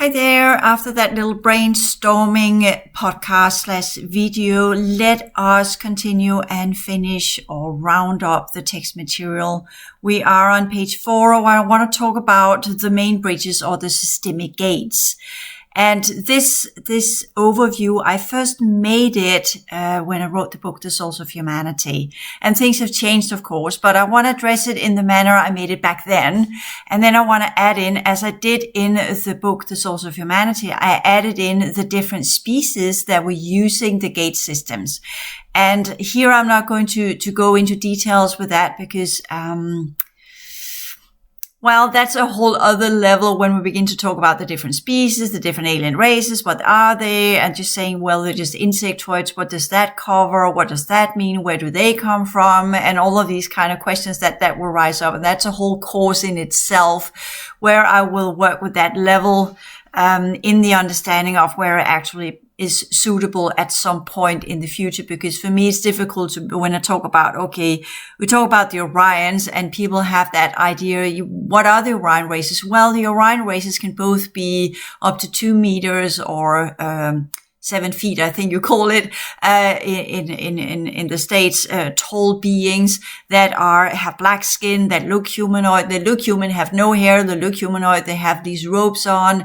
Hi there. After that little brainstorming podcast/video, let us continue and finish or round up the text material. We are on page 4, where I want to talk about the main bridges or the systemic gates. And this overview, I first made it when I wrote the book, The Source of Humanity. And things have changed, of course, but I want to address it in the manner I made it back then. And then I want to add in, as I did in the book, The Source of Humanity, I added in the different species that were using the gate systems. And here I'm not going to go into details with that because, well, that's a whole other level when we begin to talk about the different species, the different alien races. What are they? And just saying, well, they're just insectoids. What does that cover? What does that mean? Where do they come from? And all of these kind of questions that will rise up. And that's a whole course in itself where I will work with that level, in the understanding of where it actually is suitable at some point in the future, because for me it's difficult when I talk about, okay, we talk about the Orions and people have that idea, what are the Orion races? Well, the Orion races can both be up to 2 meters or 7 feet, I think you call it, in the States, tall beings that have black skin, that look humanoid, they look human, have no hair, they look humanoid, they have these robes on,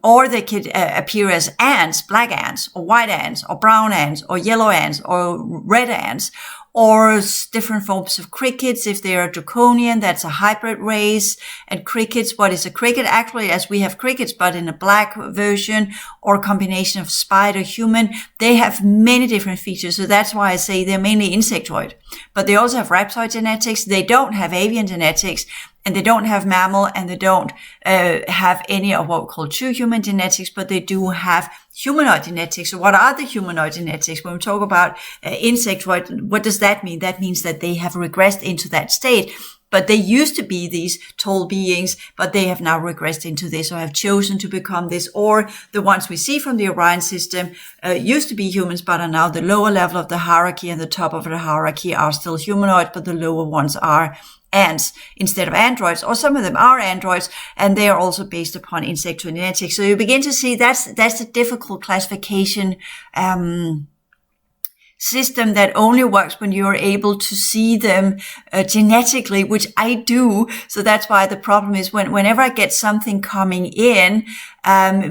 or they could appear as ants, black ants, or white ants, or brown ants, or yellow ants, or red ants, or different forms of crickets. If they are draconian, that's a hybrid race. And crickets, what is a cricket? Actually, as we have crickets, but in a black version, or a combination of spider, human, they have many different features. So that's why I say they're mainly insectoid. But they also have reptoid genetics. They don't have avian genetics. And they don't have mammal, and they don't have any of what we call true human genetics, but they do have humanoid genetics. So what are the humanoid genetics? When we talk about insectoid, what does that mean? That means that they have regressed into that state. But they used to be these tall beings, but they have now regressed into this, or have chosen to become this. Or the ones we see from the Orion system used to be humans, but are now the lower level of the hierarchy, and the top of the hierarchy are still humanoid, but the lower ones are ants instead of androids, or some of them are androids, and they are also based upon insectoid genetics. So you begin to see that's a difficult classification system that only works when you're able to see them genetically, which I do. So that's why the problem is whenever I get something coming in,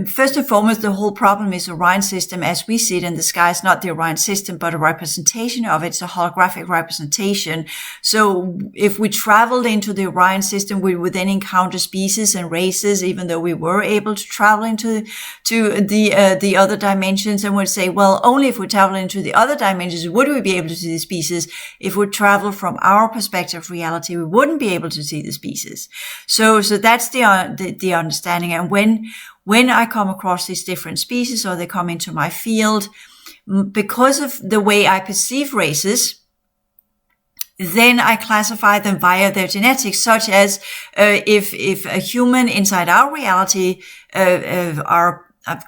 first and foremost, the whole problem is the Orion system as we see it in the sky. It's not the Orion system, but a representation of it. It's a holographic representation. So if we traveled into the Orion system, we would then encounter species and races, even though we were able to travel into the other dimensions, and would say, well, only if we travel into the other dimensions would we be able to see the species. If we travel from our perspective of reality, we wouldn't be able to see the species. So that's the understanding. And when I come across these different species, or they come into my field, because of the way I perceive races, then I classify them via their genetics, such as if a human inside our reality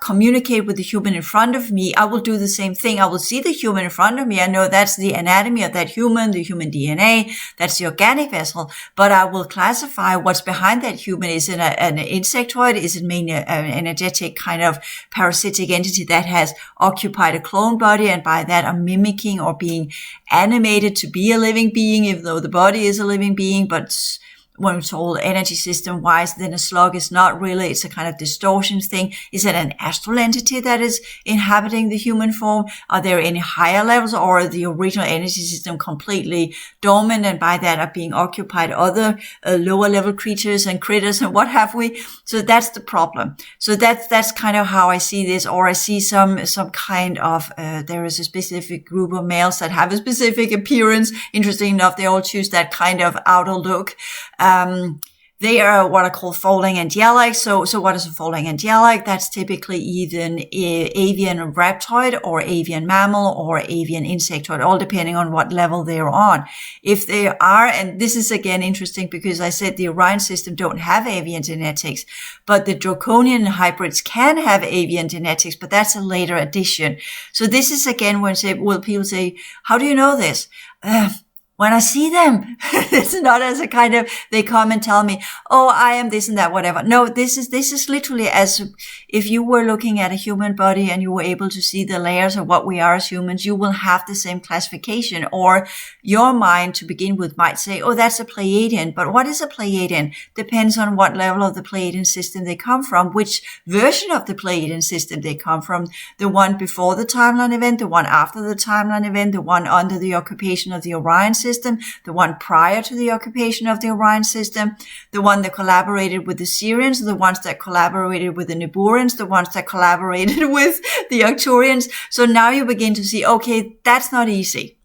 communicate with the human in front of me, I will do the same thing. I will see the human in front of me. I know that's the anatomy of that human, the human DNA, that's the organic vessel, but I will classify what's behind that human. Is it an insectoid? Is it mainly an energetic kind of parasitic entity that has occupied a clone body, and by that I'm mimicking or being animated to be a living being, even though the body is a living being, but when it's all energy system wise, then a slug is not really, it's a kind of distortion thing. Is it an astral entity that is inhabiting the human form? Are there any higher levels, or the original energy system completely dormant, and by that are being occupied other lower level creatures and critters and what have we? So that's the problem. So that's kind of how I see this, or I see some kind of, there is a specific group of males that have a specific appearance. Interesting enough, they all choose that kind of outer look. They are what I call falling angelic. So what is a falling angelic? That's typically either an avian reptoid, or avian mammal, or avian insectoid, all depending on what level they're on. If they are, and this is again interesting because I said the Orion system don't have avian genetics, but the draconian hybrids can have avian genetics, but that's a later addition. So this is again when people say, how do you know this? when I see them, it's not as a kind of, they come and tell me, oh, I am this and that, whatever. No, this is literally as if you were looking at a human body and you were able to see the layers of what we are as humans, you will have the same classification, or your mind to begin with might say, oh, that's a Pleiadian. But what is a Pleiadian? Depends on what level of the Pleiadian system they come from, which version of the Pleiadian system they come from, the one before the timeline event, the one after the timeline event, the one under the occupation of the Orion system, the one prior to the occupation of the Orion system, the one that collaborated with the Sirians, the ones that collaborated with the Niburians, the ones that collaborated with the Arcturians. So now you begin to see, okay, that's not easy.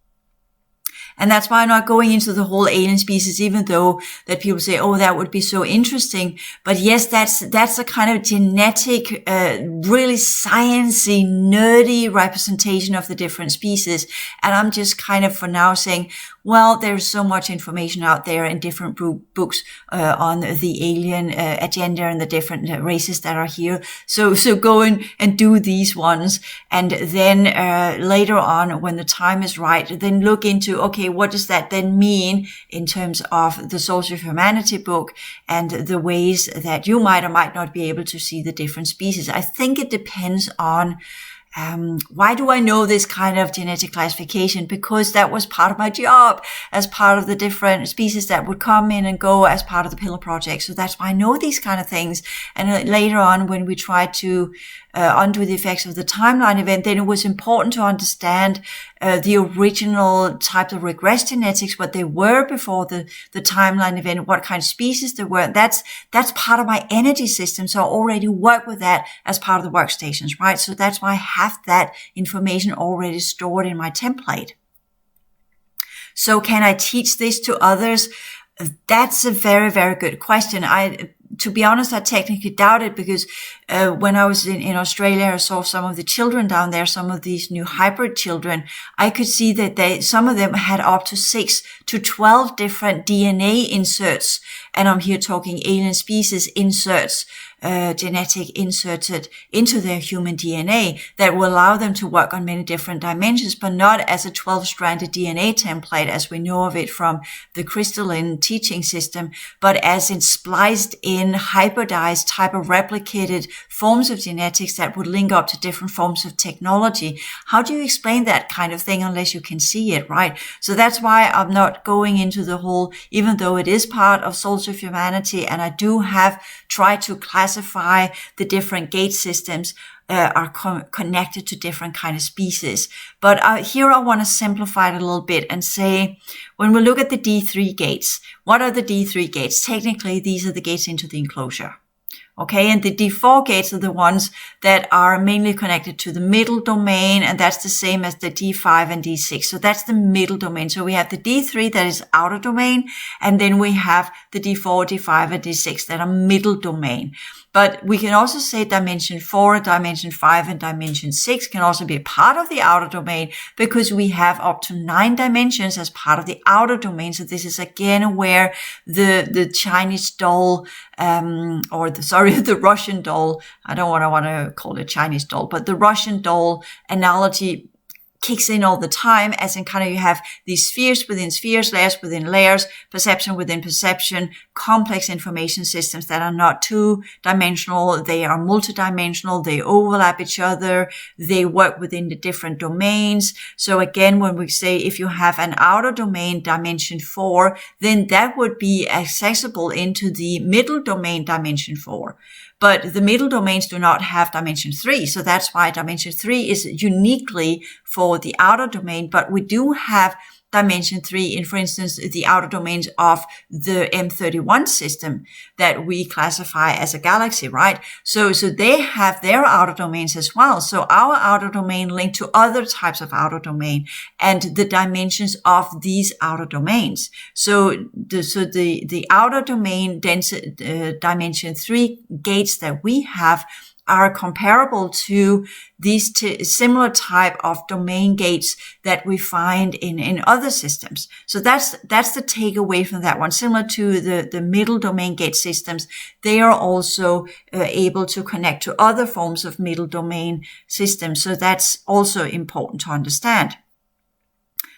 And that's why I'm not going into the whole alien species, even though that people say, oh, that would be so interesting. But yes, that's a kind of genetic, really sciencey, nerdy representation of the different species. And I'm just kind of for now saying, well, there's so much information out there in different books on the alien agenda and the different races that are here. So go in and do these ones. And then later on, when the time is right, then look into, okay, what does that then mean in terms of the Source of Humanity book and the ways that you might or might not be able to see the different species? I think it depends on why do I know this kind of genetic classification? Because that was part of my job as part of the different species that would come in and go as part of the Pillar Project. So that's why I know these kind of things. And later on, when we tried to undo the effects of the timeline event, then it was important to understand the original types of regress genetics, what they were before the timeline event, what kind of species they were. That's part of my energy system. So I already work with that as part of the workstations, right? So that's why I have that information already stored in my template. So can I teach this to others? That's a very, very good question. To be honest, I technically doubt it, because when I was in Australia, I saw some of the children down there, some of these new hybrid children. I could see that some of them had up to 6 to 12 different DNA inserts. And I'm here talking alien species inserts, genetic inserted into their human DNA that will allow them to work on many different dimensions, but not as a 12-stranded DNA template as we know of it from the crystalline teaching system, but as in spliced in, hybridized type of replicated forms of genetics that would link up to different forms of technology. How do you explain that kind of thing unless you can see it, right? So that's why I'm not going into the whole, even though it is part of Souls of Humanity, and I do have tried to classify the different gate systems are connected to different kind of species. But here I want to simplify it a little bit and say, when we look at the D3 gates, what are the D3 gates? Technically, these are the gates into the enclosure. Okay, and the D4 gates are the ones that are mainly connected to the middle domain, and that's the same as the D5 and D6. So that's the middle domain. So we have the D3 that is outer domain, and then we have the D4, D5, and D6 that are middle domain. But we can also say dimension 4, dimension 5, and dimension 6 can also be part of the outer domain, because we have up to 9 dimensions as part of the outer domain. So this is again where the Chinese doll, the Russian doll, I don't want to call it Chinese doll, but the Russian doll analogy kicks in all the time, as in kind of you have these spheres within spheres, layers within layers, perception within perception, complex information systems that are not two-dimensional, they are multidimensional, they overlap each other, they work within the different domains. So again, when we say if you have an outer domain, dimension 4, then that would be accessible into the middle domain, dimension 4. But the middle domains do not have dimension 3. So that's why dimension 3 is uniquely for the outer domain. But we do have dimension 3 in, for instance, the outer domains of the M31 system that we classify as a galaxy, right? So they have their outer domains as well. So our outer domain linked to other types of outer domain and the dimensions of these outer domains. So the outer domain dimension 3 gates that we have are comparable to these similar type of domain gates that we find in other systems. So that's the takeaway from that one. Similar to the middle domain gate systems, they are also able to connect to other forms of middle domain systems. So that's also important to understand.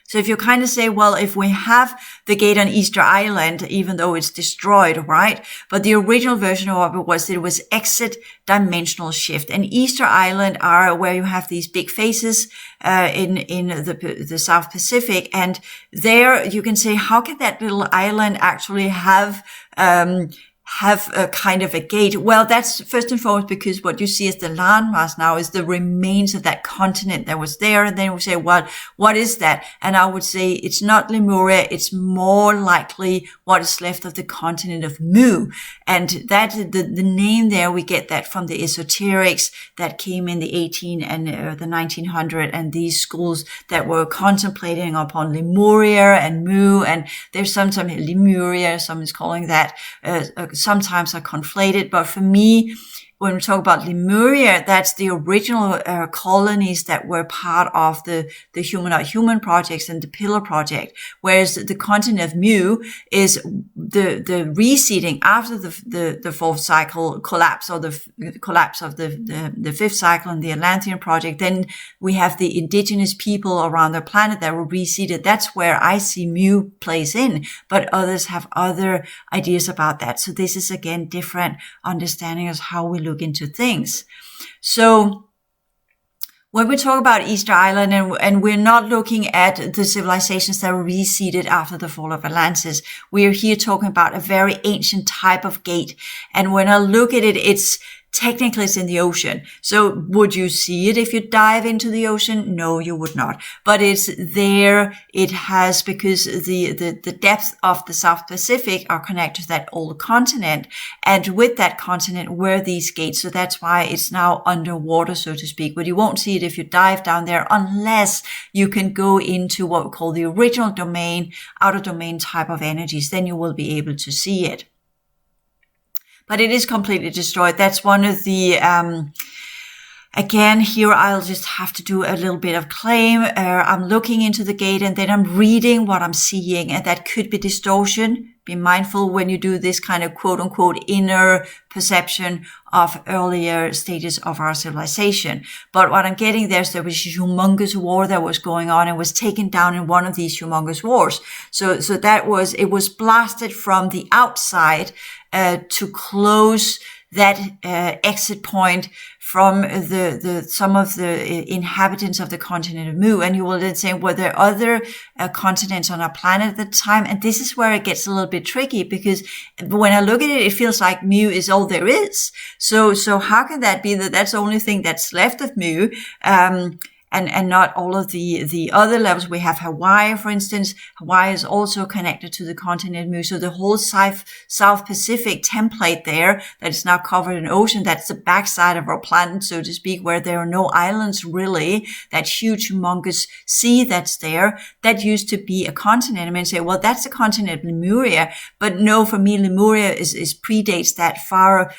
So if you kind of say, well, if we have the gate on Easter Island, even though it's destroyed, right? But the original version of it was exit dimensional shift. And Easter Island are where you have these big faces in the South Pacific. And there you can say, how can that little island actually have a kind of a gate? Well, that's first and foremost because what you see as the landmass now is the remains of that continent that was there. And then we say, well, what is that? And I would say it's not Lemuria. It's more likely what is left of the continent of Mu. And that, the name there, we get that from the esoterics that came in the 18 and the 1900 and these schools that were contemplating upon Lemuria and Mu. And there's sometimes Lemuria, some is calling that, sometimes are conflated, but for me, when we talk about Lemuria, that's the original colonies that were part of the humanoid human projects and the Pillar project, whereas the continent of Mu is the reseeding after the fourth cycle collapse, or the collapse of the fifth cycle in the Atlantean project. Then we have the indigenous people around the planet that were reseeded. That's where I see Mu plays in, but others have other ideas about that. So this is again different understanding of how we look into things. So when we talk about Easter Island, and we're not looking at the civilizations that were reseeded after the fall of Atlantis, we're here talking about a very ancient type of gate. And when I look at it, technically it's in the ocean. So would you see it if you dive into the ocean? No, you would not. But it's there. It has, because the depth of the South Pacific are connected to that old continent. And with that continent were these gates. So that's why it's now underwater, so to speak. But you won't see it if you dive down there unless you can go into what we call the original domain, outer domain type of energies. Then you will be able to see it. But it is completely destroyed. That's one of the, again, here I'll just have to do a little bit of claim. I'm looking into the gate and then I'm reading what I'm seeing, and that could be distortion. Be mindful when you do this kind of quote unquote inner perception of earlier stages of our civilization. But what I'm getting there is there was a humongous war that was going on and was taken down in one of these humongous wars. So it was blasted from the outside, to close that exit point from some of the inhabitants of the continent of Mu. And you will then say, were there other continents on our planet at the time? And this is where it gets a little bit tricky, because when I look at it, it feels like Mu is all there is. So how can that be that that's the only thing that's left of Mu? And not all of the other levels. We have Hawaii, for instance. Hawaii is also connected to the continent Mu. So the whole South Pacific template there that is now covered in ocean, that's the backside of our planet, so to speak, where there are no islands really. That huge, humongous sea that's there, that used to be a continent. I mean, say, well, that's the continent of Lemuria. But no, for me, Lemuria is predates that far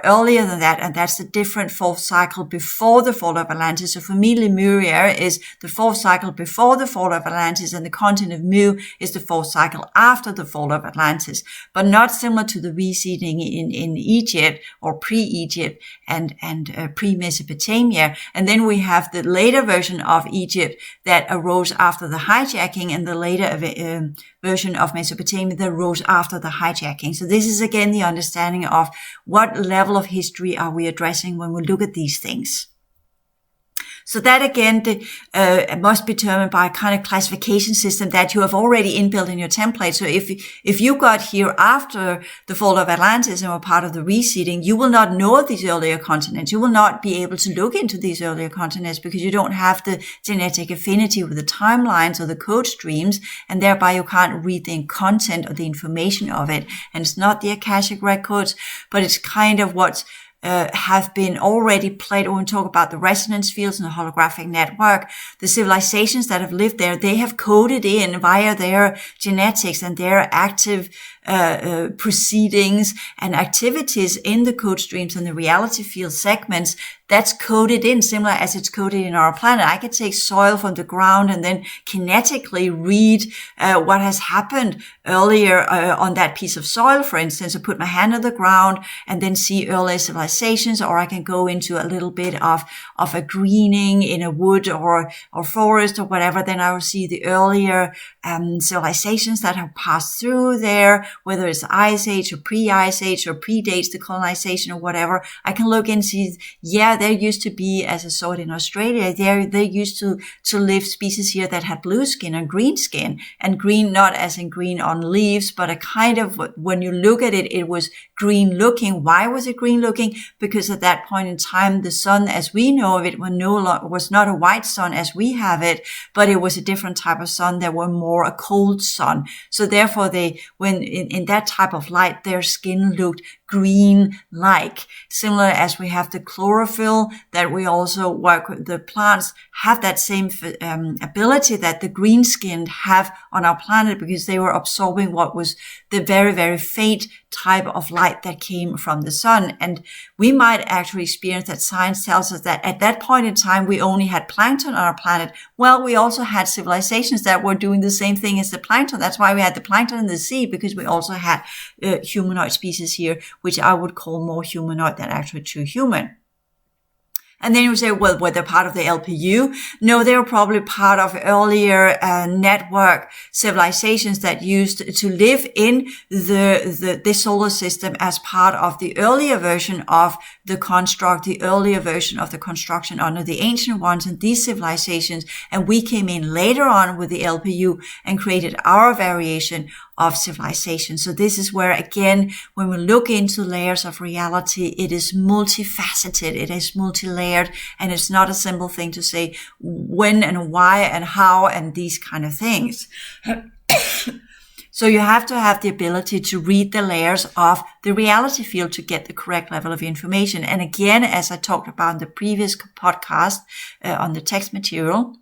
earlier than that, and that's the different fourth cycle before the fall of Atlantis. So for me, Lemuria is the fourth cycle before the fall of Atlantis, and the continent of Mu is the fourth cycle after the fall of Atlantis, but not similar to the reseeding in Egypt or pre-Egypt and pre-Mesopotamia. And then we have the later version of Egypt that arose after the hijacking, and the later version of Mesopotamia that arose after the hijacking. So this is again the understanding of what level of history are we addressing when we look at these things. So that again must be determined by a kind of classification system that you have already inbuilt in your template. So if you got here after the fall of Atlantis and were part of the reseeding, you will not know of these earlier continents. You will not be able to look into these earlier continents because you don't have the genetic affinity with the timelines or the code streams, and thereby you can't read the content or the information of it. And it's not the Akashic records, but it's kind of what's have been already played. When we talk about the resonance fields and the holographic network, the civilizations that have lived there, they have coded in via their genetics and their active proceedings and activities in the code streams and the reality field segments that's coded in, similar as it's coded in our planet. I could take soil from the ground and then kinetically read what has happened earlier on that piece of soil, for instance, or put my hand on the ground and then see earlier civilizations, or I can go into a little bit of a greening in a wood or forest or whatever. Then I will see the earlier civilizations that have passed through there, whether it's Ice Age or pre-Ice Age or predates the colonization or whatever. I can look and see, yeah, there used to be, as I saw it in Australia, they used to live species here that had blue skin and green skin, and green not as in green on leaves, but a kind of, when you look at it, it was green looking. Why was it green looking? Because at that point in time, the sun as we know of it was not a white sun as we have it, but it was a different type of sun that were more a cold sun. So therefore when in that type of light, their skin looked green-like, similar as we have the chlorophyll that we also work with. The plants have that same ability that the green-skinned have on our planet, because they were absorbing what was the very, very faint type of light that came from the sun. And we might actually experience that. Science tells us that at that point in time, we only had plankton on our planet. Well, we also had civilizations that were doing the same thing as the plankton. That's why we had the plankton in the sea, because we also had humanoid species here, which I would call more humanoid than actually true human. And then you say, well, were they part of the LPU? No, they were probably part of earlier network civilizations that used to live in the solar system as part of the earlier version of the construct, the earlier version of the construction under the ancient ones and these civilizations. And we came in later on with the LPU and created our variation of civilization. So this is where, again, when we look into layers of reality, it is multifaceted, it is multi-layered, and it's not a simple thing to say when and why and how and these kind of things. So you have to have the ability to read the layers of the reality field to get the correct level of information. And again, as I talked about in the previous podcast on the text material,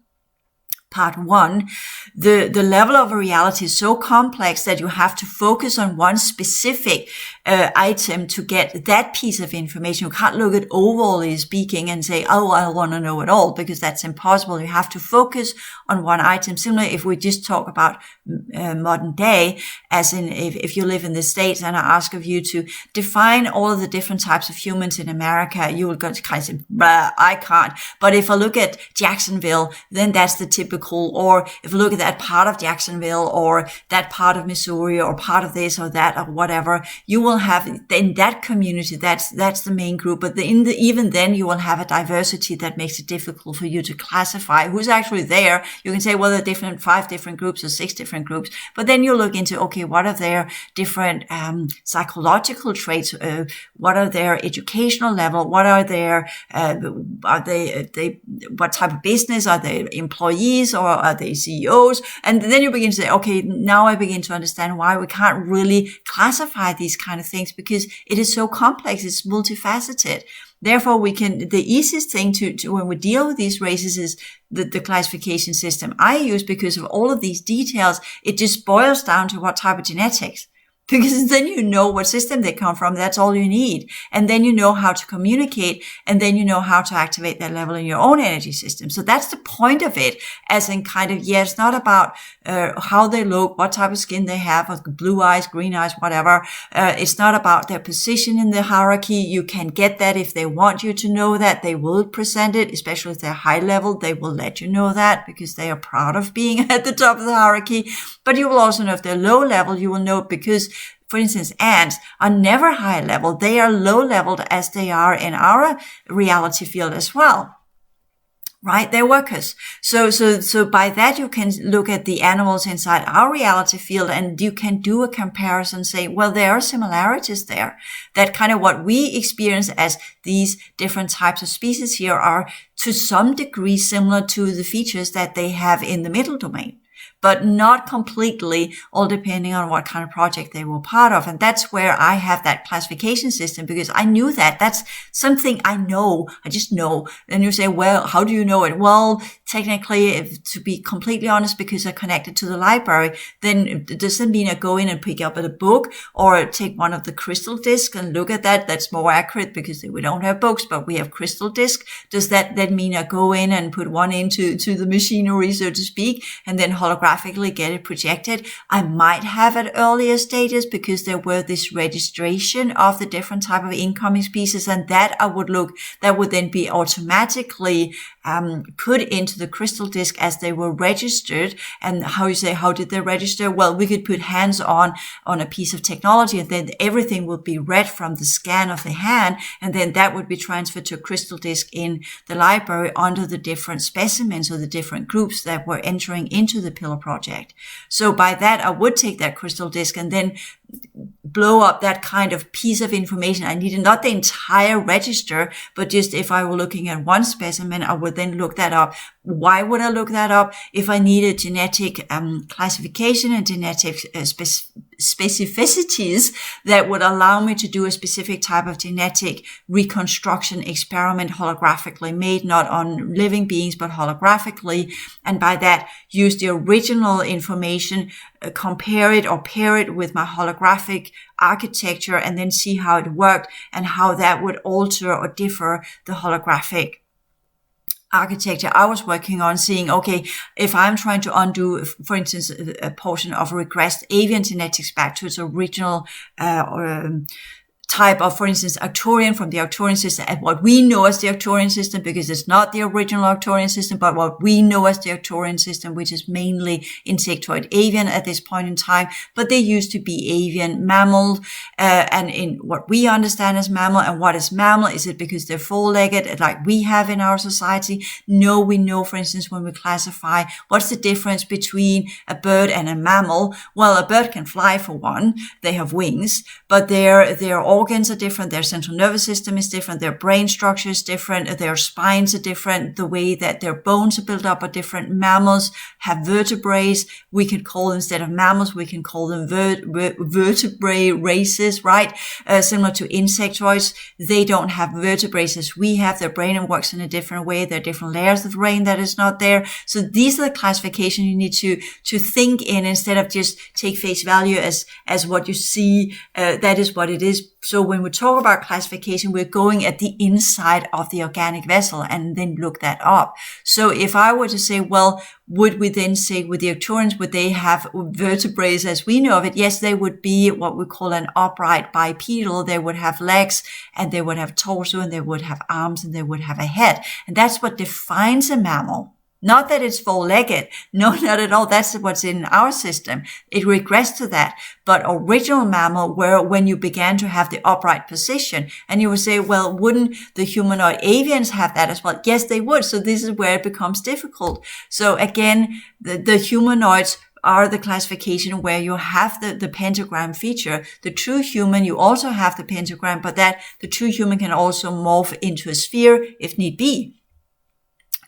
Part 1, the level of a reality is so complex that you have to focus on one specific item to get that piece of information. You can't look at overall speaking and say, oh, I want to know it all, because that's impossible. You have to focus on one item. Similarly, if we just talk about modern day, as in if you live in the States and I ask of you to define all of the different types of humans in America, you will go to kind of say, I can't. But if I look at Jacksonville, then that's the typical. Or if you look at that part of Jacksonville or that part of Missouri or part of this or that or whatever, you will have in that community, that's the main group. But even then you will have a diversity that makes it difficult for you to classify who's actually there. You can say, well, there are 5 different groups or 6 different groups. But then you look into, okay, what are their different psychological traits? What are their educational level? What are their, what type of business? Are they employees or are they CEOs? And then you begin to say, okay, now I begin to understand why we can't really classify these kind of things, because it is so complex. It's multifaceted. Therefore, the easiest thing to when we deal with these races is the classification system I use, because of all of these details. It just boils down to what type of genetics. Because then you know what system they come from. That's all you need. And then you know how to communicate, and then you know how to activate that level in your own energy system. So that's the point of it, as in kind of, yeah, it's not about how they look, what type of skin they have, or blue eyes, green eyes, whatever. It's not about their position in the hierarchy. You can get that if they want you to know that. They will present it, especially if they're high level. They will let you know that because they are proud of being at the top of the hierarchy. But you will also know if they're low level, you will know because, for instance, ants are never high level. They are low leveled as they are in our reality field as well. Right? They're workers. So by that you can look at the animals inside our reality field and you can do a comparison, say, well, there are similarities there. That kind of what we experience as these different types of species here are to some degree similar to the features that they have in the middle domain. but not completely, all depending on what kind of project they were part of. And that's where I have that classification system, because I knew that. That's something I know. I just know. And you say, well, how do you know it? Well, technically, to be completely honest, because I connected to the library, then it doesn't mean I go in and pick up a book or take one of the crystal discs and look at that. That's more accurate because we don't have books, but we have crystal discs. Does that then mean I go in and put one into the machinery, so to speak, and then holographically get it projected? I might have at earlier stages because there were this registration of the different type of incoming species, and that would then be automatically put into the crystal disk as they were registered. And how did they register? Well, we could put hands on a piece of technology, and then everything would be read from the scan of the hand, and then that would be transferred to a crystal disk in the library under the different specimens or the different groups that were entering into the pillar project. So by that, I would take that crystal disk and then blow up that kind of piece of information. I needed not the entire register, but just if I were looking at one specimen, I would then look that up. Why would I look that up? If I needed genetic classification and genetic specificities that would allow me to do a specific type of genetic reconstruction experiment holographically made, not on living beings, but holographically. And by that, use the original information, compare it or pair it with my holographic architecture, and then see how it worked and how that would alter or differ the holographic architecture I was working on, seeing, okay, if I'm trying to undo, for instance, a portion of regressed avian genetics back to its original type of, for instance, Arcturian from the Arcturian system, and what we know as the Arcturian system, because it's not the original Arcturian system, but what we know as the Arcturian system, which is mainly insectoid avian at this point in time, but they used to be avian mammal, and in what we understand as mammal. And what is mammal? Is it because they're four-legged like we have in our society? No, we know, for instance, when we classify, what's the difference between a bird and a mammal? Well, a bird can fly for one. They have wings, but their organs are different, their central nervous system is different, their brain structure is different, their spines are different, the way that their bones are built up are different. Mammals have vertebrae. We can call them, instead of mammals, we can call them vertebrate races, right? Similar to insectoids, they don't have vertebrae as we have. Their brain works in a different way. There are different layers of brain that is not there. So these are the classifications you need to think in, instead of just take face value as what you see. That is what it is. So when we talk about classification, we're going at the inside of the organic vessel and then look that up. So if I were to say, well, would we then say with the Arcturians, would they have vertebrae as we know of it? Yes, they would be what we call an upright bipedal. They would have legs, and they would have torso, and they would have arms, and they would have a head. And that's what defines a mammal. Not that it's four-legged. No, not at all. That's what's in our system. It regressed to that. But original mammal, where when you began to have the upright position, and you would say, well, wouldn't the humanoid avians have that as well? Yes, they would. So this is where it becomes difficult. So again, the humanoids are the classification where you have the pentagram feature. The true human, you also have the pentagram, but that the true human can also morph into a sphere if need be.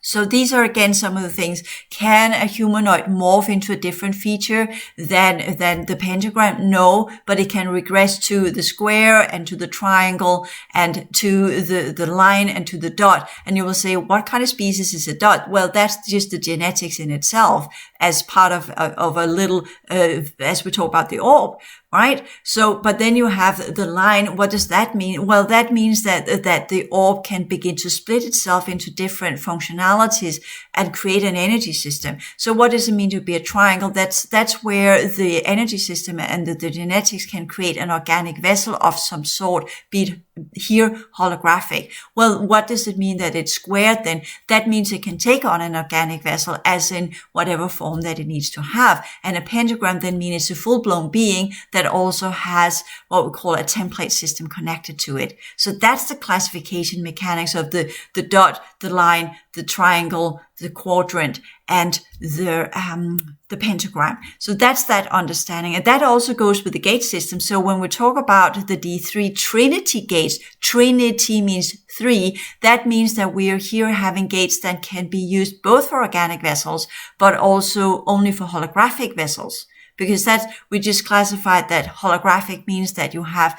So these are, again, some of the things. Can a humanoid morph into a different feature than the pentagram? No, but it can regress to the square and to the triangle and to the line and to the dot. And you will say, what kind of species is a dot? Well, that's just the genetics in itself as part of a little, as we talk about the orb. Right? So, but then you have the line. What does that mean? Well, that means that the orb can begin to split itself into different functionalities and create an energy system. So what does it mean to be a triangle? That's where the energy system and the genetics can create an organic vessel of some sort, be it here holographic. Well, what does it mean that it's squared then? That means it can take on an organic vessel as in whatever form that it needs to have. And a pentagram then means it's a full-blown being that also has what we call a template system connected to it. So that's the classification mechanics of the dot, the line, the triangle, the quadrant, and the pentagram. So that's that understanding. And that also goes with the gate system. So when we talk about the D3 Trinity gates, Trinity means 3. That means that we are here having gates that can be used both for organic vessels, but also only for holographic vessels. Because we just classified that holographic means that you have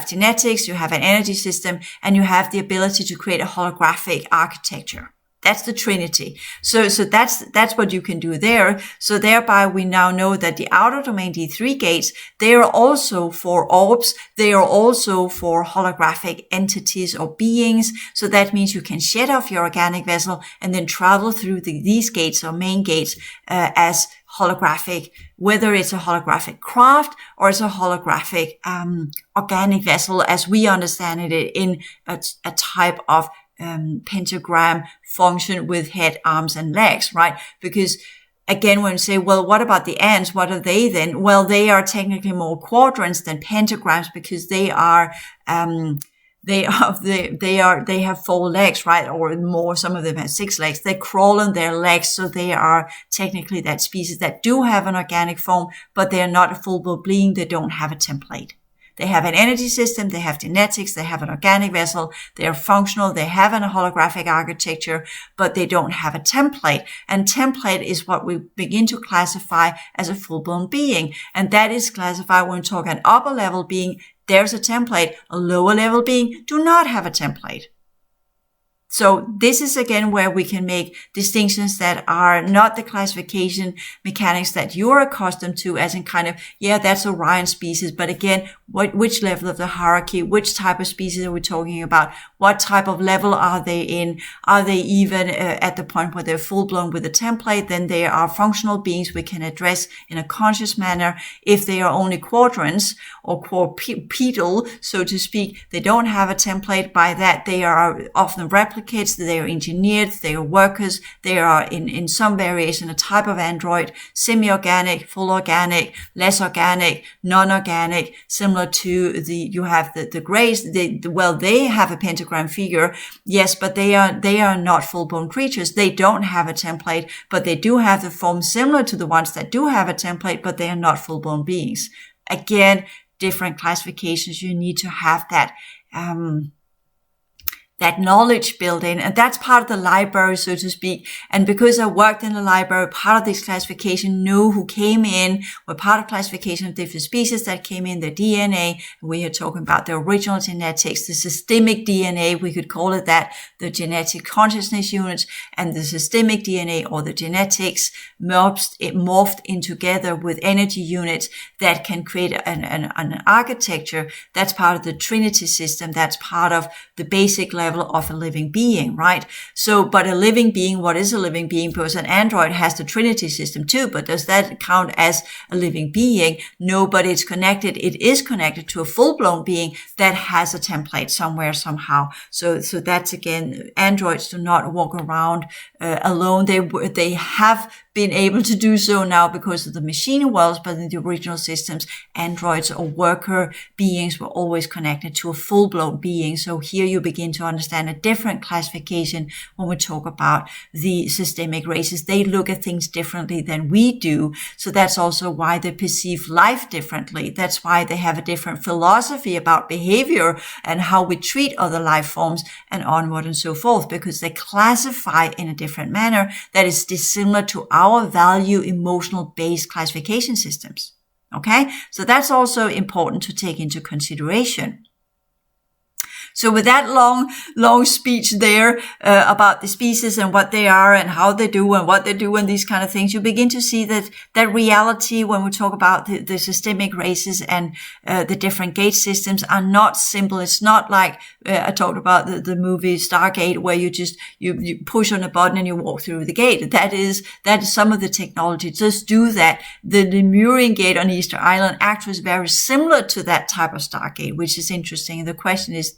genetics, you have an energy system, and you have the ability to create a holographic architecture. That's the Trinity. So that's what you can do there. So thereby we now know that the outer domain D3 gates, they are also for orbs. They are also for holographic entities or beings. So that means you can shed off your organic vessel and then travel through these gates or main gates as holographic, whether it's a holographic craft or it's a holographic organic vessel as we understand it in a type of pentagram function with head, arms, and legs, right? Because again, when you say, well, what about the ants? What are they then? Well, they are technically more quadrants than pentagrams because they have 4 legs, right? Or more. Some of them have 6 legs. They crawl on their legs. So they are technically that species that do have an organic form, but they are not a full-blown being. They don't have a template. They have an energy system, they have genetics, they have an organic vessel, they are functional, they have a holographic architecture, but they don't have a template. And template is what we begin to classify as a full-blown being. And that is classified when we talk an upper level being, there's a template. A lower level being do not have a template. So this is again where we can make distinctions that are not the classification mechanics that you're accustomed to as in kind of, yeah, that's Orion species. But again, which level of the hierarchy, which type of species are we talking about? What type of level are they in? Are they even at the point where they're full blown with a template? Then they are functional beings we can address in a conscious manner. If they are only quadrants or quadrupedal, so to speak, they don't have a template. By that, they are often replicated. They are engineered, they are workers, they are in some variation a type of android, semi-organic, full organic, less organic, non-organic, similar to you have the grays, they have a pentagram figure, yes, but they are not full-blown creatures. They don't have a template, but they do have the form similar to the ones that do have a template, but they are not full-blown beings. Again, different classifications. You need to have that knowledge built in. And that's part of the library, so to speak. And because I worked in the library, part of this classification, knew who came in, were part of classification of different species that came in, their DNA. We are talking about the original genetics, the systemic DNA, we could call it that, the genetic consciousness units, and the systemic DNA or the genetics morphed in together with energy units that can create an architecture. That's part of the Trinity system. That's part of the basic level of a living being, right? So, but a living being, what is a living being? Because an android has the Trinity system too, but does that count as a living being? No, but it's connected. It is connected to a full-blown being that has a template somewhere, somehow. So that's again, androids do not walk around alone. They have been able to do so now because of the machine worlds, but in the original systems, androids or worker beings were always connected to a full-blown being. So here you begin to understand a different classification when we talk about the systemic races. They look at things differently than we do. So that's also why they perceive life differently. That's why they have a different philosophy about behavior and how we treat other life forms and onward and so forth, because they classify in a different manner that is dissimilar to our value emotional based classification systems. Okay. So that's also important to take into consideration. So with that long speech there about the species and what they are and how they do and what they do and these kind of things, you begin to see that reality when we talk about the systemic races and the different gate systems are not simple. It's not like I talked about the movie Stargate where you just you push on a button and you walk through the gate. That is some of the technology just do that. The Lemurian gate on Easter Island actually is very similar to that type of Stargate, which is interesting. And the question is,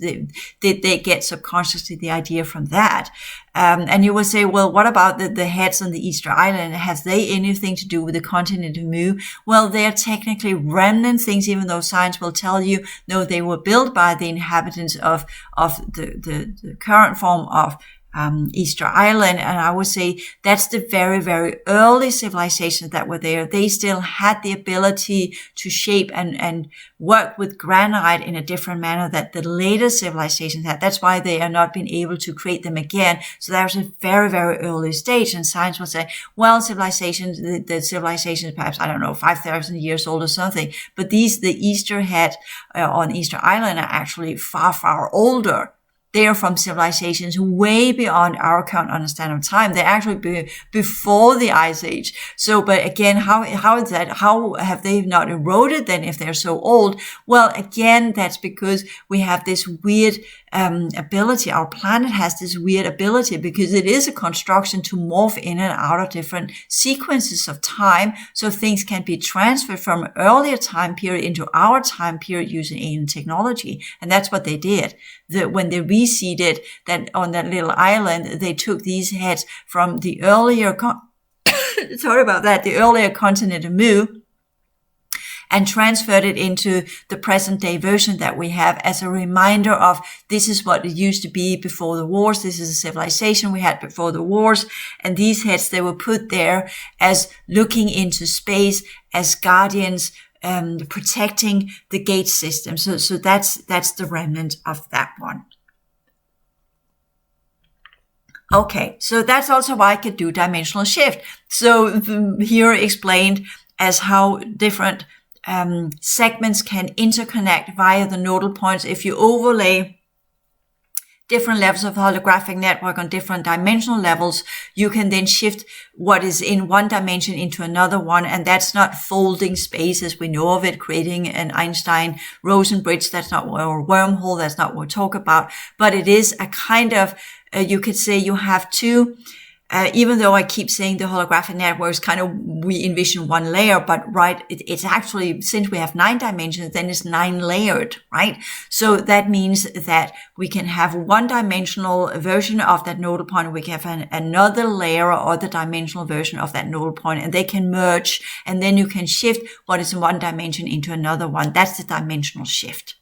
did they get subconsciously the idea from that? And you will say, well, what about the heads on the Easter Island? Has they anything to do with the continent of Mu? Well, they are technically remnant things, even though science will tell you, no, they were built by the inhabitants of the current form of Easter Island. And I would say that's the very, very early civilizations that were there. They still had the ability to shape and work with granite in a different manner that the later civilizations had. That's why they are not been able to create them again. So that was a very, very early stage. And science will say, well, civilizations, the civilizations perhaps, I don't know, 5,000 years old or something. But the Easter head on Easter Island are actually far, far older. They are from civilizations way beyond our current understanding of time. They're actually before the Ice Age. So, but again, how is that? How have they not eroded then if they're so old? Well, again, that's because we have this weird ability. Our planet has this weird ability because it is a construction to morph in and out of different sequences of time. So things can be transferred from an earlier time period into our time period using alien technology. And that's what they did. When they reseeded that on that little island, they took these heads from the earlier, sorry about that, the earlier continent of Mu, and transferred it into the present day version that we have as a reminder of this is what it used to be before the wars. This is a civilization we had before the wars. And these heads, they were put there as looking into space, as guardians, protecting the gate system. So that's the remnant of that one. Okay. So that's also why I could do dimensional shift. So here explained as how different segments can interconnect via the nodal points. If you overlay different levels of holographic network on different dimensional levels, you can then shift what is in one dimension into another one. And that's not folding space as we know of it, creating an Einstein-Rosen bridge. That's not what, or wormhole. That's not what we talk about. But it is a kind of, you could say you have two, even though I keep saying the holographic networks kind of, we envision one layer, but right, it's actually, since we have 9 dimensions, then it's 9 layered, right? So that means that we can have one dimensional version of that nodal point. We can have another layer or other dimensional version of that nodal point, and they can merge, and then you can shift what is in one dimension into another one. That's the dimensional shift.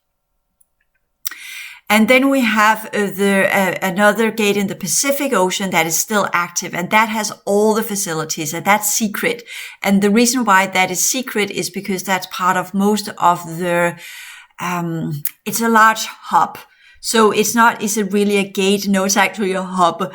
And then we have another gate in the Pacific Ocean that is still active, and that has all the facilities, and that's secret. And the reason why that is secret is because that's part of most of the, it's a large hub. So is it really a gate? No, it's actually a hub,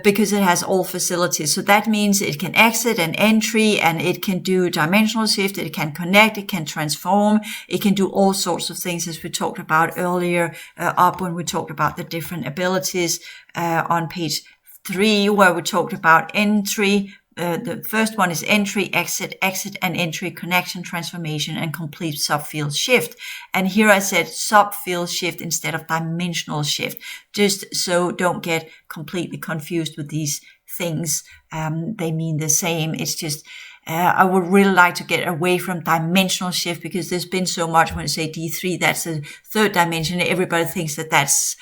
because it has all facilities. So that means it can exit and entry, and it can do dimensional shift. It can connect. It can transform. It can do all sorts of things, as we talked about earlier, up when we talked about the different abilities, on page 3, where we talked about entry. The first one is entry, exit, and entry, connection, transformation, and complete subfield shift. And here I said subfield shift instead of dimensional shift, just so don't get completely confused with these things. They mean the same. It's just, I would really like to get away from dimensional shift, because there's been so much when I say D3, that's the third dimension. Everybody thinks that that's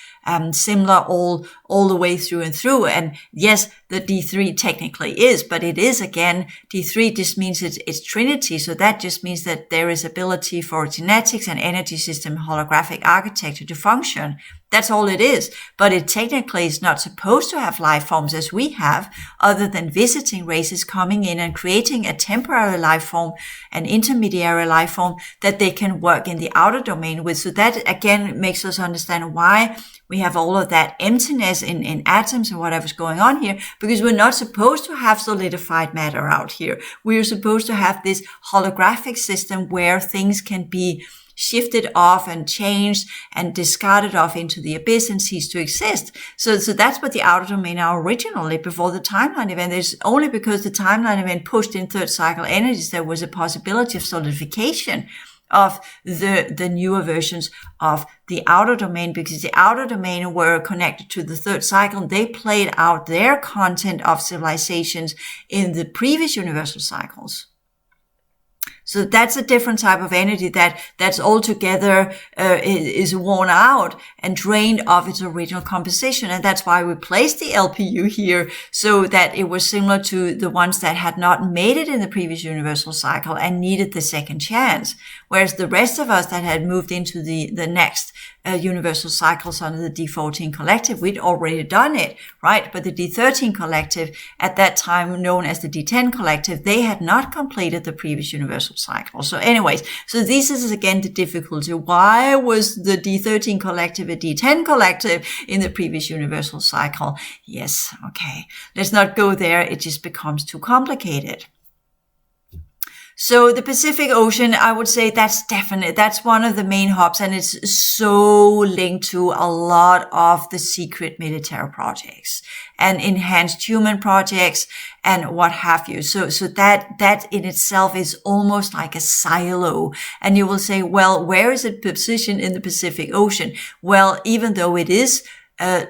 similar all the way through and through. And yes, the D3 technically is, but it is, again, D3 just means it's Trinity. So that just means that there is ability for genetics and energy system holographic architecture to function. That's all it is. But it technically is not supposed to have life forms as we have, other than visiting races coming in and creating a temporary life form, an intermediary life form that they can work in the outer domain with. So that, again, makes us understand why we have all of that emptiness in atoms and whatever's going on here, because we're not supposed to have solidified matter out here. We're supposed to have this holographic system where things can be shifted off and changed and discarded off into the abyss and cease to exist. So that's what the outer domain are originally before the timeline event. It's only because the timeline event pushed in third cycle energies there was a possibility of solidification of the newer versions of the outer domain, because the outer domain were connected to the third cycle. They played out their content of civilizations in the previous universal cycles. So that's a different type of energy that's altogether is worn out and drained of its original composition. And that's why we placed the LPU here, so that it was similar to the ones that had not made it in the previous universal cycle and needed the second chance. Whereas the rest of us that had moved into the next universal cycles under the D14 collective, we'd already done it, right? But the D13 collective, at that time known as the D10 collective, they had not completed the previous universal cycle. So anyways, so this is again the difficulty. Why was the D13 collective a D10 collective in the previous universal cycle? Yes, okay. Let's not go there. It just becomes too complicated. So the Pacific Ocean, I would say that's one of the main hubs, and it's so linked to a lot of the secret military projects and enhanced human projects and what have you. So that in itself is almost like a silo. And you will say, well, where is it positioned in the Pacific Ocean? Well, even though it is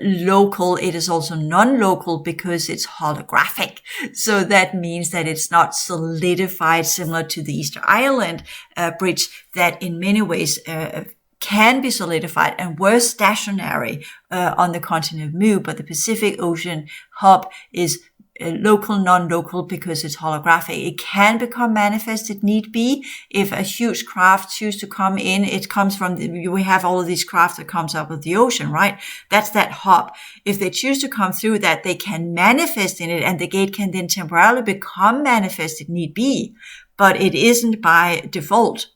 local, it is also non-local because it's holographic. So that means that it's not solidified, similar to the Easter Island bridge that in many ways can be solidified and were stationary on the continent of Mu. But the Pacific Ocean hub is local, non-local, because it's holographic. It can become manifest if need be. If a huge craft choose to come in, it comes from we have all of these craft that comes up of the ocean, right? That's that hub. If they choose to come through that, they can manifest in it, and the gate can then temporarily become manifest if need be, but it isn't by default.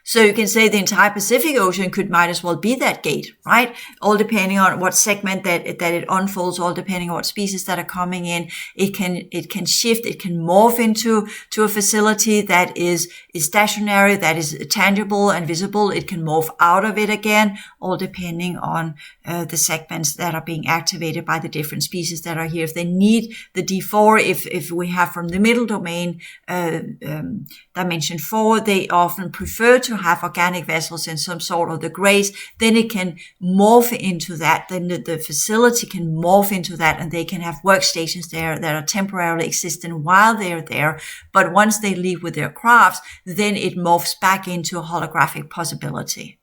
So you can say the entire Pacific Ocean might as well be that gate, right? All depending on what segment that it unfolds, all depending on what species that are coming in. It can shift, it can morph into a facility that is stationary, that is tangible and visible. It can morph out of it again, all depending on the segments that are being activated by the different species that are here. If they need the D4, if we have from the middle domain, dimension 4, they often prefer to have organic vessels in some sort of the grays, then it can morph into that. Then the facility can morph into that, and they can have workstations there that are temporarily existing while they're there. But once they leave with their crafts, then it morphs back into a holographic possibility.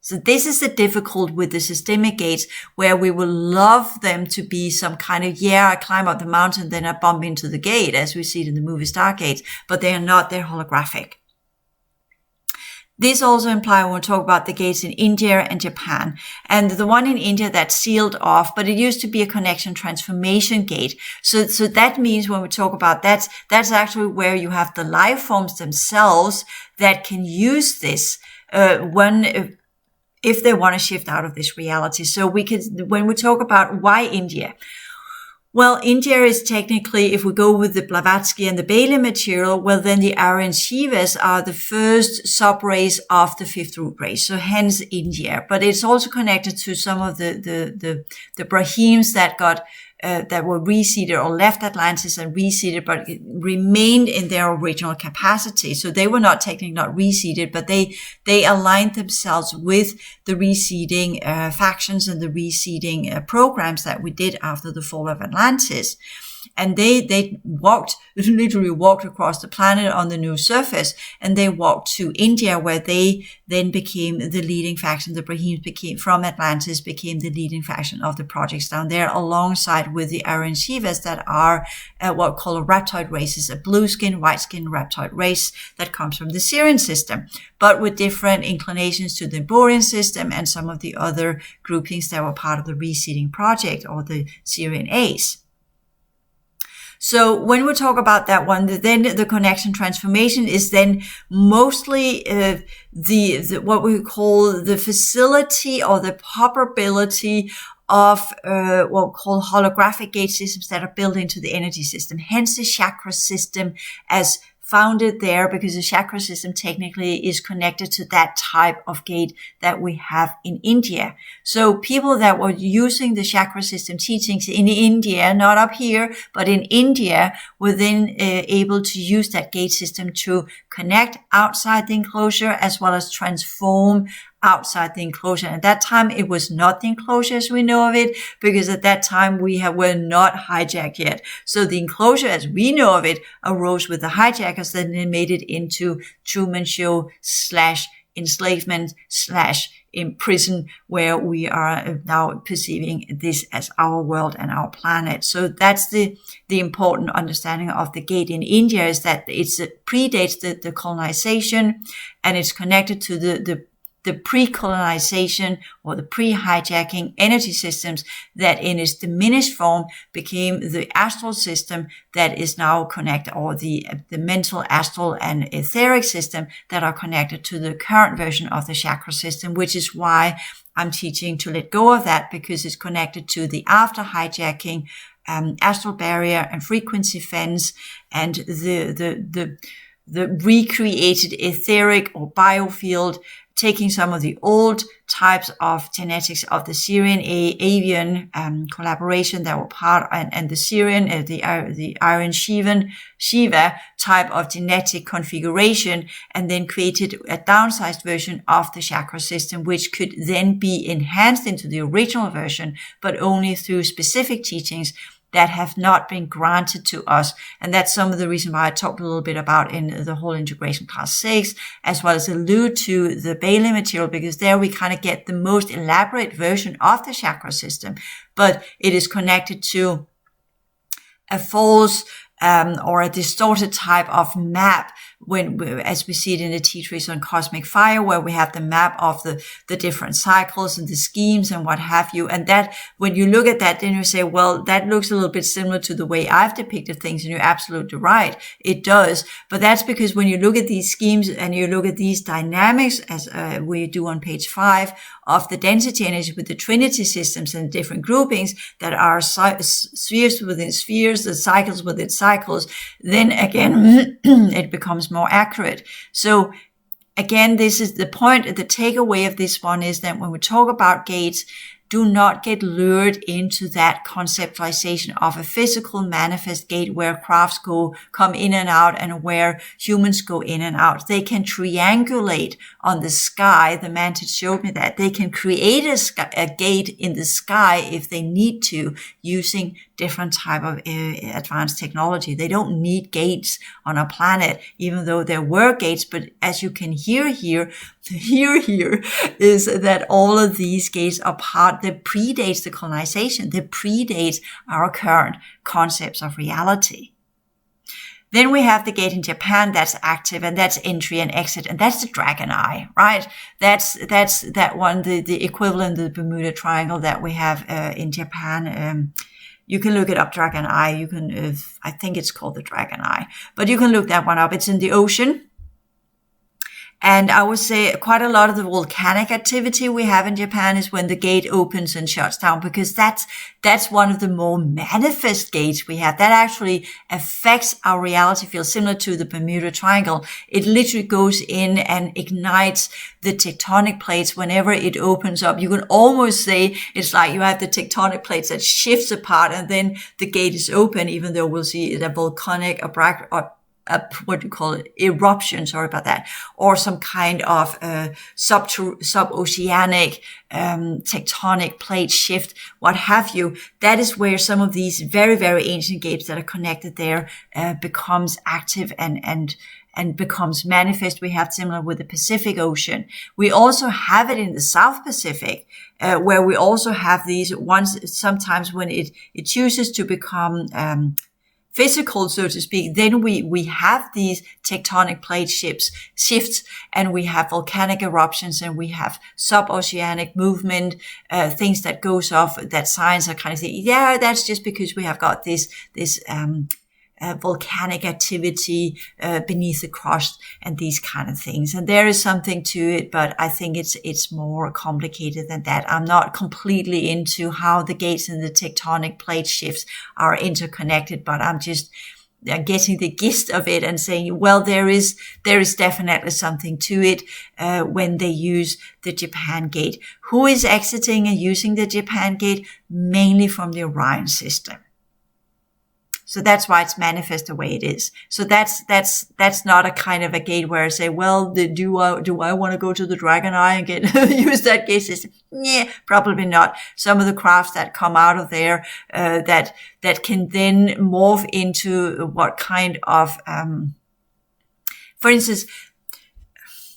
So this is the difficult with the systemic gates, where we will love them to be some kind of, I climb up the mountain, then I bump into the gate, as we see it in the movie Stargates, but they are not, they're holographic. This also implies when we talk about the gates in India and Japan. And the one in India that's sealed off, but it used to be a connection transformation gate. So that means when we talk about that's actually where you have the life forms themselves that can use this, if they want to shift out of this reality. So when we talk about why India, well, India is technically, if we go with the Blavatsky and the Bailey material, well, then the Aryan Shivas are the first subrace of the fifth root race. So hence India. But it's also connected to some of the Brahims that that were reseeded or left Atlantis and reseeded, but remained in their original capacity. So they were technically not reseeded, but they aligned themselves with the reseeding factions and the reseeding programs that we did after the fall of Atlantis. And they literally walked across the planet on the new surface, and they walked to India, where they then became the leading faction. The Brahims from Atlantis became the leading faction of the projects down there, alongside with the Aryan Shivas that are what we call reptoid races, a blue skin, white skin reptoid race that comes from the Syrian system, but with different inclinations to the Borean system and some of the other groupings that were part of the reseeding project, or the Syrian Ace. So when we talk about that one, then the connection transformation is then mostly the what we call the facility or the probability of what we call holographic gate systems that are built into the energy system. Hence the chakra system as founded there, because the chakra system technically is connected to that type of gate that we have in India. So people that were using the chakra system teachings in India, not up here, but in India, were then able to use that gate system to connect outside the enclosure, as well as transform outside the enclosure. And at that time, it was not the enclosure as we know of it, because at that time we were not hijacked yet. So the enclosure as we know of it arose with the hijackers, then they made it into Truman Show / enslavement / in prison, where we are now perceiving this as our world and our planet. So that's the important understanding of the gate in India, is that it predates the colonization, and it's connected to the pre-colonization or the pre-hijacking energy systems that in its diminished form became the astral system that is now connected, or the mental, astral, and etheric system that are connected to the current version of the chakra system, which is why I'm teaching to let go of that, because it's connected to the after hijacking astral barrier and frequency fence, and the recreated etheric or biofield, taking some of the old types of genetics of the Syrian avian collaboration that were part, and the Syrian, the Aryan Shiva type of genetic configuration, and then created a downsized version of the chakra system, which could then be enhanced into the original version, but only through specific teachings that have not been granted to us. And that's some of the reason why I talked a little bit about in the whole integration class 6, as well as allude to the Bailey material, because there we kind of get the most elaborate version of the chakra system, but it is connected to a false or a distorted type of map, as we see it in the T-trees on Cosmic Fire, where we have the map of the different cycles and the schemes and what have you. And that, when you look at that, then you say, well, that looks a little bit similar to the way I've depicted things. And you're absolutely right. It does. But that's because when you look at these schemes and you look at these dynamics, as we do on page 5, of the density energy with the Trinity systems and different groupings that are spheres within spheres, the cycles within cycles, then again, it becomes more accurate. So again, this is the point. The takeaway of this one is that when we talk about gates, do not get lured into that conceptualization of a physical manifest gate where crafts come in and out and where humans go in and out. They can triangulate on the sky. The mantis showed me that. They can create a gate in the sky if they need to, using different type of advanced technology. They don't need gates on a planet, even though there were gates. But as you can hear here is that all of these gates are part that predates the colonization, that predates our current concepts of reality. Then we have the gate in Japan that's active, and that's entry and exit, and that's the dragon eye, right? That's that one, the equivalent of the Bermuda Triangle that we have in Japan. You can look it up, dragon eye. You can, I think it's called the dragon eye, but you can look that one up. It's in the ocean. And I would say quite a lot of the volcanic activity we have in Japan is when the gate opens and shuts down, because that's one of the more manifest gates we have. That actually affects our reality field, similar to the Bermuda Triangle. It literally goes in and ignites the tectonic plates whenever it opens up. You can almost say it's like you have the tectonic plates that shifts apart, and then the gate is open, even though we'll see the volcanic what do you call it? Eruption, sorry about that, or some kind of sub-oceanic tectonic plate shift, what have you. That is where some of these very, very ancient gates that are connected there becomes active and becomes manifest. We have similar with the Pacific Ocean. We also have it in the South Pacific, where we also have these ones. Sometimes when it chooses to become physical, so to speak, then we have these tectonic plate shifts, and we have volcanic eruptions, and we have sub-oceanic movement, things that goes off, that science are kind of saying, yeah, that's just because we have got this volcanic activity beneath the crust and these kind of things. And there is something to it, but I think it's more complicated than that. I'm not completely into how the gates and the tectonic plate shifts are interconnected, but I'm just getting the gist of it and saying, well, there is definitely something to it when they use the Japan gate. Who is exiting and using the Japan gate? Mainly from the Orion system. So that's why it's manifest the way it is. So that's not a kind of a gate where I say, well, do I want to go to the Dragon Eye and get use that gate system? Yeah, probably not. Some of the crafts that come out of there that can then morph into what kind of for instance.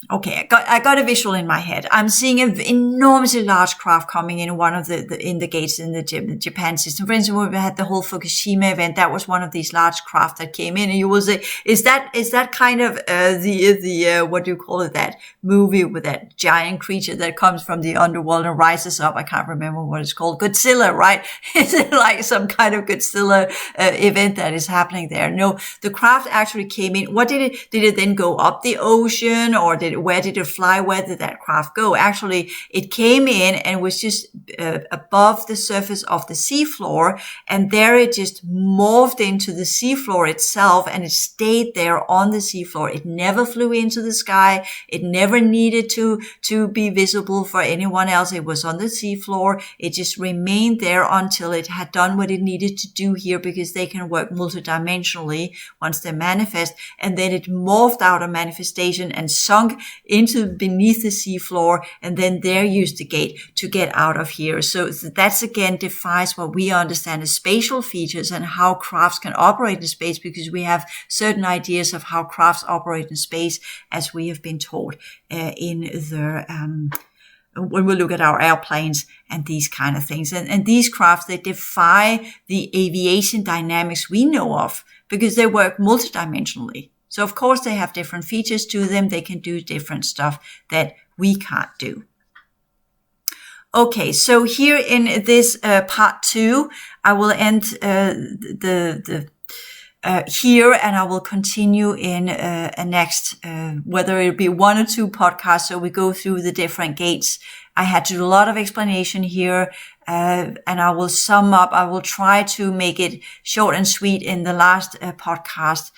Okay, I got a visual in my head. I'm seeing an enormously large craft coming in one of the gates in the Japan system. For instance, when we had the whole Fukushima event, that was one of these large craft that came in, and you will say, is that kind of the what do you call it, that movie with that giant creature that comes from the underworld and rises up? I can't remember what it's called. Godzilla, right? Is it like some kind of Godzilla event that is happening there? No, the craft actually came in. What did it then go up the ocean, or where did it fly? Where did that craft go? Actually, it came in and was just above the surface of the seafloor, and there it just morphed into the seafloor itself, and it stayed there on the seafloor. It never flew into the sky. It never needed to be visible for anyone else. It was on the seafloor. It just remained there until it had done what it needed to do here, because they can work multidimensionally once they manifest, and then it morphed out of manifestation and sunk into beneath the seafloor, and then there used the gate to get out of here. So that's again defies what we understand as spatial features and how crafts can operate in space, because we have certain ideas of how crafts operate in space as we have been taught in the when we look at our airplanes and these kind of things. And these crafts, they defy the aviation dynamics we know of, because they work multidimensionally. So of course they have different features to them. They can do different stuff that we can't do. Okay, so here in this part 2, I will end here, and I will continue in a next, whether it be 1 or 2 podcasts. So we go through the different gates. I had to do a lot of explanation here, and I will sum up. I will try to make it short and sweet in the last podcast,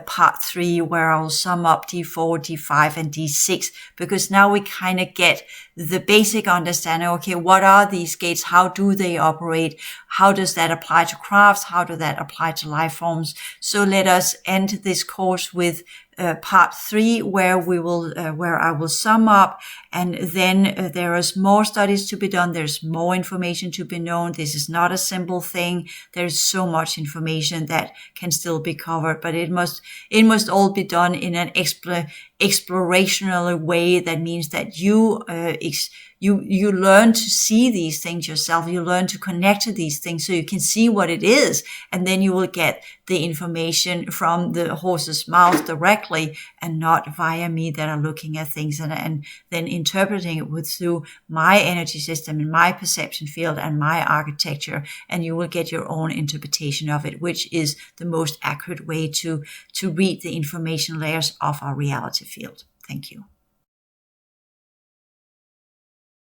part 3, where I'll sum up D4, D5, and D6, because now we kind of get the basic understanding. Okay, what are these gates? How do they operate? How does that apply to crafts? How does that apply to life forms? So let us end this course with part 3, where I will sum up, and then there is more studies to be done. There's more information to be known. This is not a simple thing. There's so much information that can still be covered, but it must all be done in an explorational way. That means that you learn to see these things yourself. You learn to connect to these things so you can see what it is. And then you will get the information from the horse's mouth directly, and not via me that are looking at things and then interpreting it through my energy system and my perception field and my architecture. And you will get your own interpretation of it, which is the most accurate way to read the information layers of our reality field. Thank you.